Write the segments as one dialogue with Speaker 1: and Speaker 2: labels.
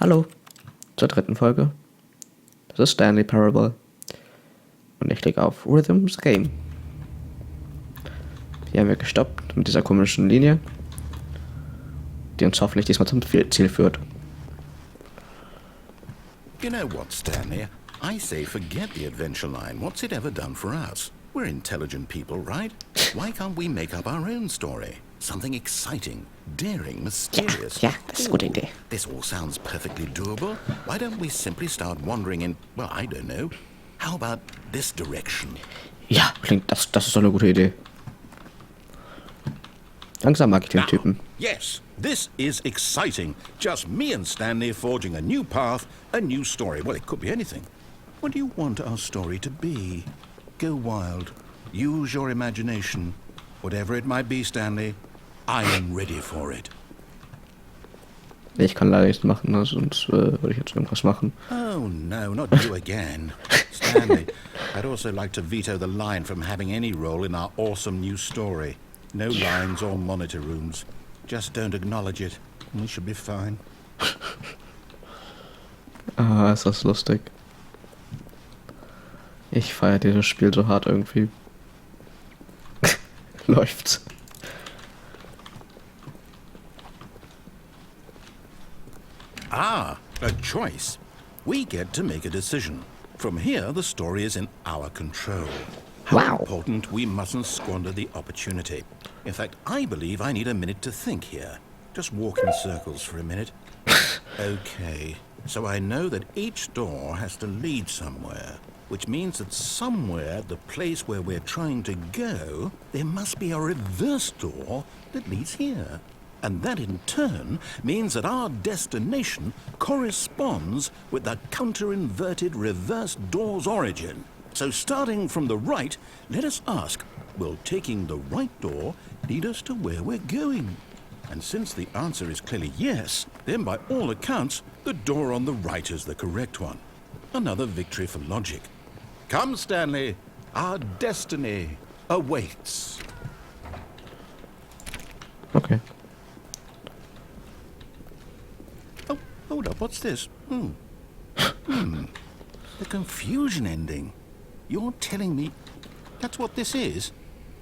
Speaker 1: Hallo, zur dritten Folge. Das ist Stanley Parable. Und ich klicke auf Rhythm's Game. Hier haben wir gestoppt mit dieser komischen Linie, die uns hoffentlich diesmal zum Ziel führt.
Speaker 2: You know what, Stanley? I say forget the adventure line. What's it ever done for us? We're intelligent people, right? Why can't we make up our own story? Something exciting, daring, mysterious.
Speaker 1: Ja, das ist eine gute Idee.
Speaker 2: This all sounds perfectly doable. Why don't we simply start wandering in, well, I don't know. How about this direction?
Speaker 1: Ja, klingt, das ist doch eine gute Idee. Langsam mag ich den Typen.
Speaker 2: Yes, this is exciting. Just me and Stanley forging a new path, a new story. Well, it could be anything. What do you want our story to be? Go wild. Use your imagination. Whatever it might be, Stanley, I am ready for it.
Speaker 1: Ich kann leider nichts machen, ne? Sonst würde ich jetzt irgendwas machen.
Speaker 2: Oh, no, not you again. Stanley, I'd also like to veto the line from having any role in our awesome new story. No lines or monitor rooms. Just don't acknowledge it, and we should be fine.
Speaker 1: Ah, ist das lustig. Ich feiere dieses Spiel so hart irgendwie. Läuft's.
Speaker 2: Ah, a choice. We get to make a decision. From here, the story is in our control. How
Speaker 1: Wow.
Speaker 2: important we mustn't squander the opportunity. In fact, I believe I need a minute to think here. Just walk in circles for a minute. Okay, so I know that each door has to lead somewhere, which means that somewhere, the place where we're trying to go, there must be a reverse door that leads here. And that in turn means that our destination corresponds with the counter-inverted reverse door's origin. So starting from the right, let us ask, will taking the right door lead us to where we're going? And since the answer is clearly yes, then by all accounts, the door on the right is the correct one. Another victory for logic. Come, Stanley, our destiny awaits.
Speaker 1: Okay.
Speaker 2: Oh, hold up, what's this? The confusion ending. You're telling me that's what this is?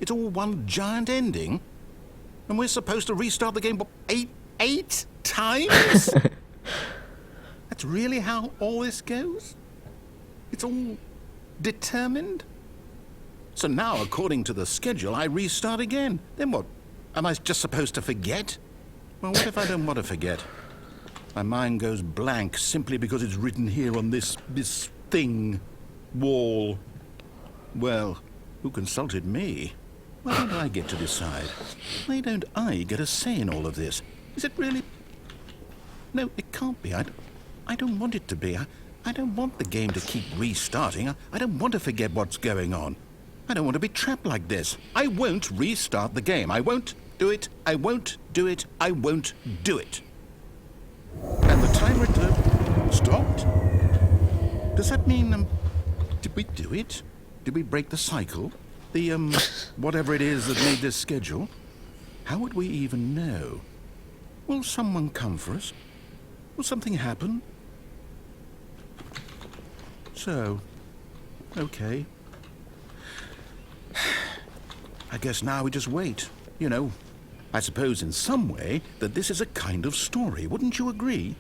Speaker 2: It's all one giant ending? And we're supposed to restart the game eight times? That's really how all this goes? It's all determined? So now, according to the schedule, I restart again. Then what? Am I just supposed to forget? Well, what if I don't want to forget? My mind goes blank simply because it's written here on this thing, wall. Well, who consulted me? Why don't I get to decide? Why don't I get a say in all of this? Is it really? No, it can't be. I don't want it to be. I don't want the game to keep restarting. I don't want to forget what's going on. I don't want to be trapped like this. I won't restart the game. I won't do it. I won't do it. I won't do it. And the timer stopped? Does that mean, did we do it? Did we break the cycle? The, whatever it is that made this schedule? How would we even know? Will someone come for us? Will something happen? So, okay. I guess now we just wait. You know, I suppose in some way that this is a kind of story, wouldn't you agree?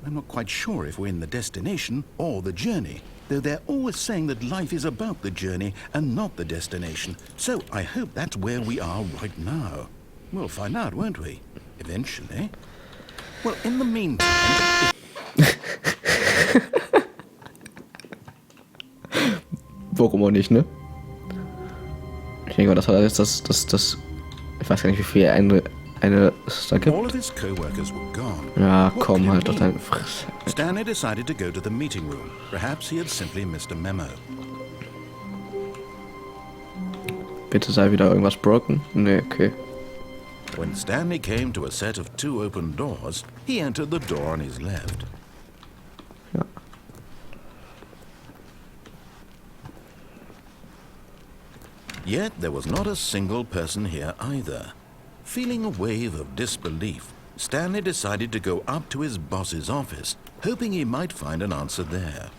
Speaker 2: I'm not quite sure if we're in the destination or the journey, though they're always saying that life is about the journey and not the destination. So I hope that's where we are right now. We'll find out, won't we? Eventually. Well, in the meantime...
Speaker 1: Warum auch nicht, ne? Ich denke mal, das war jetzt das... Ich weiß gar nicht, wie viel eine es da gibt.
Speaker 2: All of his co-workers were gone.
Speaker 1: Ja,
Speaker 2: What
Speaker 1: komm,
Speaker 2: could it
Speaker 1: halt doch
Speaker 2: mean?
Speaker 1: deine Fresse.
Speaker 2: Stanley decided to go to the meeting room. Perhaps he had simply missed a memo.
Speaker 1: Bitte sei wieder irgendwas broken? Nee, okay.
Speaker 2: When Stanley came to a set of 2 open doors, he entered the door on his left.
Speaker 1: Ja.
Speaker 2: Yet there was not a single person here either. Feeling a wave of disbelief, Stanley decided to go up to his boss's office, hoping he might find an answer there.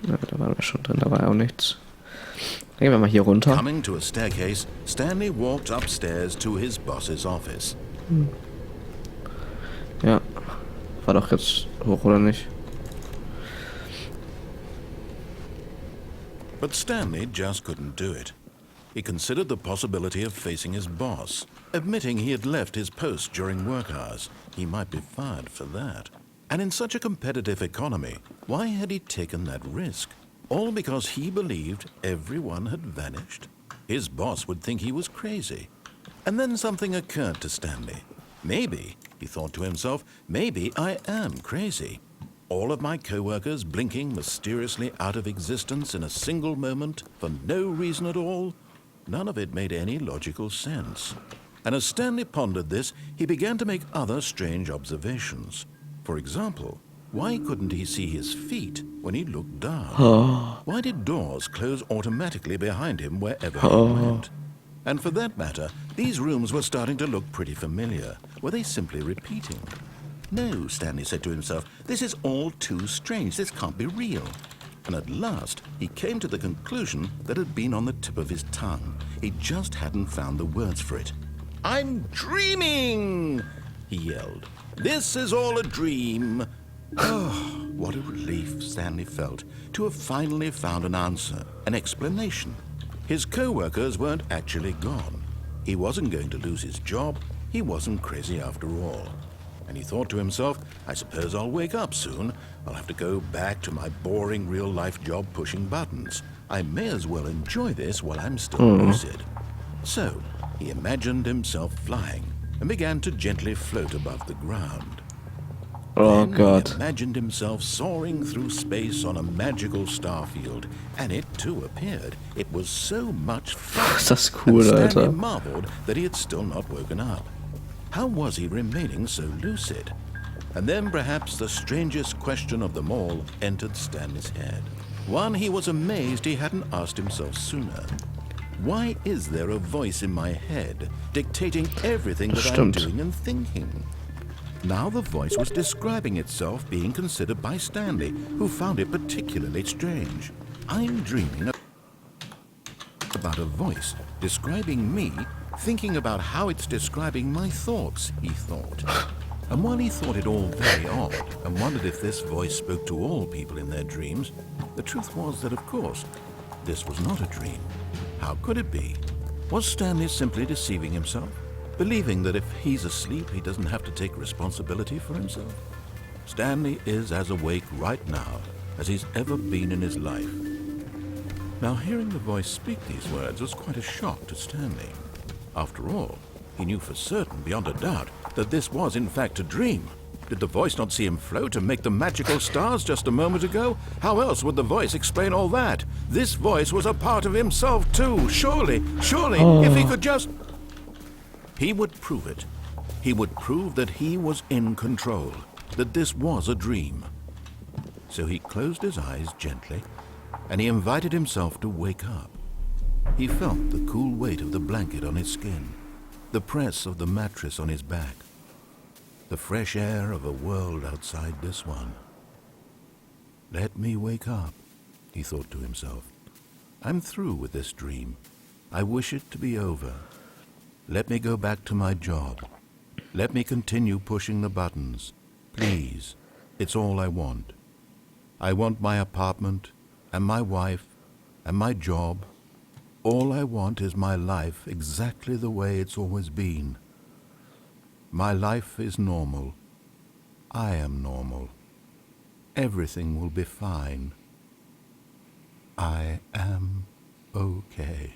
Speaker 1: Ja, da waren wir schon drin, da war ja auch nichts. Gehen wir mal hier runter.
Speaker 2: Coming to a staircase, Stanley walked upstairs to his boss's office.
Speaker 1: Ja, war doch jetzt hoch, oder nicht?
Speaker 2: But Stanley just couldn't do it. He considered the possibility of facing his boss, admitting he had left his post during work hours. He might be fired for that. And in such a competitive economy, why had he taken that risk? All because he believed everyone had vanished? His boss would think he was crazy. And then something occurred to Stanley. Maybe, he thought to himself, maybe I am crazy. All of my co-workers blinking mysteriously out of existence in a single moment for no reason at all? None of it made any logical sense. And as Stanley pondered this, he began to make other strange observations. For example, why couldn't he see his feet when he looked down? Why did doors close automatically behind him wherever he went? And for that matter, these rooms were starting to look pretty familiar. Were they simply repeating? No, Stanley said to himself, this is all too strange. This can't be real. And at last, he came to the conclusion that had been on the tip of his tongue. He just hadn't found the words for it. I'm dreaming, he yelled. This is all a dream. Oh, what a relief Stanley felt to have finally found an answer, an explanation. His co-workers weren't actually gone. He wasn't going to lose his job. He wasn't crazy after all. And he thought to himself, I suppose I'll wake up soon. I'll have to go back to my boring real-life job pushing buttons. I may as well enjoy this while I'm still lucid. So, he imagined himself flying and began to gently float above the ground.
Speaker 1: Oh
Speaker 2: Then
Speaker 1: Gott.
Speaker 2: he imagined himself soaring through space on a magical starfield, and it too appeared. It was so much fun.
Speaker 1: Ist das cool,
Speaker 2: and Stanley
Speaker 1: Alter.
Speaker 2: marveled that he had still not woken up. How was he remaining so lucid? And then perhaps the strangest question of them all entered Stanley's head. One he was amazed he hadn't asked himself sooner. Why is there a voice in my head dictating everything that I'm
Speaker 1: Stimmt.
Speaker 2: doing and thinking? Now the voice was describing itself being considered by Stanley, who found it particularly strange. I'm dreaming about a voice describing me, thinking about how it's describing my thoughts, he thought. And while he thought it all very odd and wondered if this voice spoke to all people in their dreams, the truth was that, of course, this was not a dream. How could it be? Was Stanley simply deceiving himself? Believing that if he's asleep, he doesn't have to take responsibility for himself? Stanley is as awake right now as he's ever been in his life. Now, hearing the voice speak these words was quite a shock to Stanley. After all, he knew for certain, beyond a doubt, that this was in fact a dream. Did the voice not see him float and make the magical stars just a moment ago? How else would the voice explain all that? This voice was a part of himself too. Surely, if he could just... He would prove it. He would prove that he was in control, that this was a dream. So he closed his eyes gently, and he invited himself to wake up. He felt the cool weight of the blanket on his skin, the press of the mattress on his back, the fresh air of a world outside this one. Let me wake up, he thought to himself. I'm through with this dream. I wish it to be over. Let me go back to my job. Let me continue pushing the buttons. Please, it's all I want. I want my apartment, and my wife, and my job. All I want is my life exactly the way it's always been. My life is normal. I am normal. Everything will be fine. I am okay.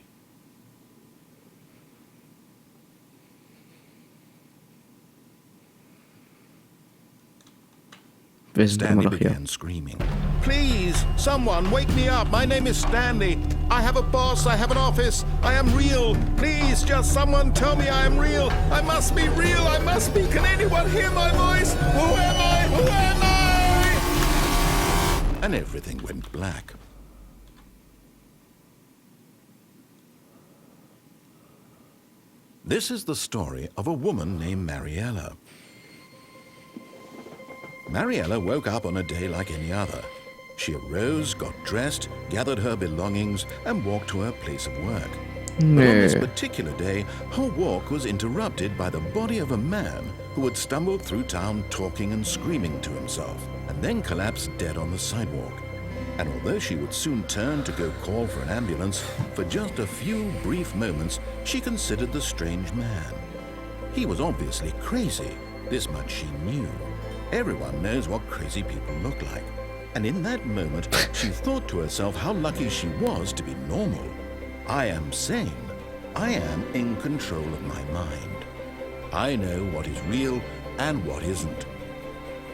Speaker 1: Wir sind immer
Speaker 2: Stanley
Speaker 1: noch hier.
Speaker 2: began screaming. Please, someone, wake me up. My name is Stanley. I have a boss. I have an office. I am real. Please, just someone tell me I am real. I must be real. I must be. Can anyone hear my voice? Who am I? Who am I? And everything went black. This is the story of a woman named Mariella. Mariella woke up on a day like any other. She arose, got dressed, gathered her belongings, and walked to her place of work. But on this particular day, her walk was interrupted by the body of a man who had stumbled through town talking and screaming to himself, and then collapsed dead on the sidewalk. And although she would soon turn to go call for an ambulance, for just a few brief moments, she considered the strange man. He was obviously crazy. This much she knew. Everyone knows what crazy people look like. And in that moment, she thought to herself how lucky she was to be normal. I am sane. I am in control of my mind. I know what is real and what isn't.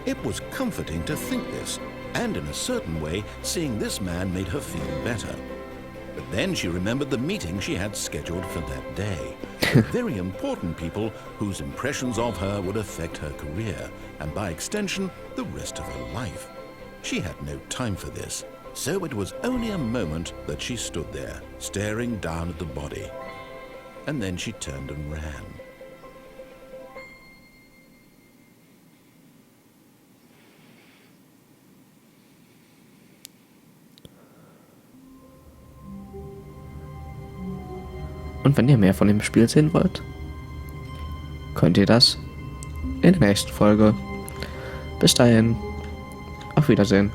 Speaker 2: It was comforting to think this, and in a certain way, seeing this man made her feel better. But then she remembered the meeting she had scheduled for that day. Very important people whose impressions of her would affect her career, and by extension, the rest of her life. She had no time for this, so it was only a moment that she stood there, staring down at the body. And then she turned and ran.
Speaker 1: Und wenn ihr mehr von dem Spiel sehen wollt, könnt ihr das in der nächsten Folge. Bis dahin, auf Wiedersehen.